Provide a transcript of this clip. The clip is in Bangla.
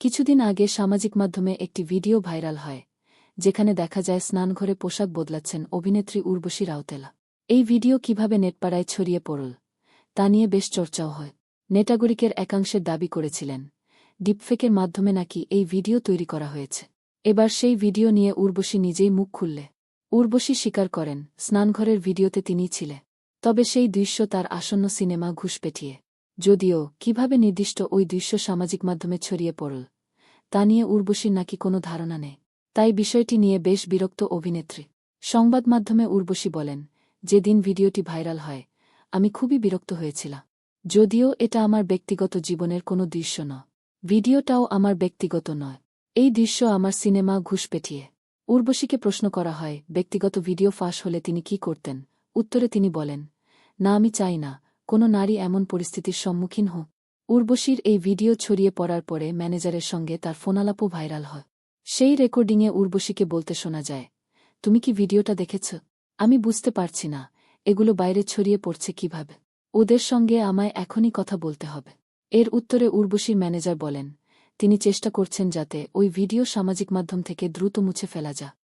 কিছুদিন আগে সামাজিক মাধ্যমে একটি ভিডিও ভাইরাল হয় যেখানে দেখা যায় স্নানঘরে পোশাক বদলাচ্ছেন অভিনেত্রী উর্বশী রাউতেলা। এই ভিডিও কিভাবে নেটপাড়ায় ছড়িয়ে পড়ল তা নিয়ে বেশ চর্চাও হয়। নেটাগরিকের একাংশের দাবি করেছিলেন ডিপফেকের মাধ্যমে নাকি এই ভিডিও তৈরি করা হয়েছে। এবার সেই ভিডিও নিয়ে উর্বশী নিজেই মুখ খুললে। উর্বশী স্বীকার করেন স্নানঘরের ভিডিওতে তিনিই ছিলেন, তবে সেই দৃশ্য তার আসন্ন সিনেমা ঘুষপেটিয়ে। যদিও কিভাবে নির্দিষ্ট ওই দৃশ্য সামাজিক মাধ্যমে ছড়িয়ে পড়ল তা নিয়ে উর্বশীর নাকি কোনো ধারণা নেই, তাই বিষয়টি নিয়ে বেশ বিরক্ত অভিনেত্রী। সংবাদ মাধ্যমে উর্বশী বলেন, যেদিন ভিডিওটি ভাইরাল হয় আমি খুবই বিরক্ত হয়েছিলাম। যদিও এটা আমার ব্যক্তিগত জীবনের কোনো দৃশ্য নয়, ভিডিওটাও আমার ব্যক্তিগত নয়। এই দৃশ্য আমার সিনেমা ঘুষপেটিয়ে। উর্বশীকে প্রশ্ন করা হয় ব্যক্তিগত ভিডিও ফাঁস হলে তিনি কি করতেন। উত্তরে তিনি বলেন, না, আমি চাই না কোনো নারী এমন পরিস্থিতির সম্মুখীন হোক। উর্বশীর এই ভিডিও ছড়িয়ে পড়ার পরে ম্যানেজারের সঙ্গে তার ফোনালাপও ভাইরাল হয়। সেই রেকর্ডিংয়ে উর্বশীকে বলতে শোনা যায়, তুমি কি ভিডিওটা দেখেছ? আমি বুঝতে পারছি না এগুলো বাইরে ছড়িয়ে পড়ছে কিভাবে। ওদের সঙ্গে আমায় এখনই কথা বলতে হবে। এর উত্তরে উর্বশীর ম্যানেজার বলেন, তিনি চেষ্টা করছেন যাতে ওই ভিডিও সামাজিক মাধ্যম থেকে দ্রুত মুছে ফেলা যায়।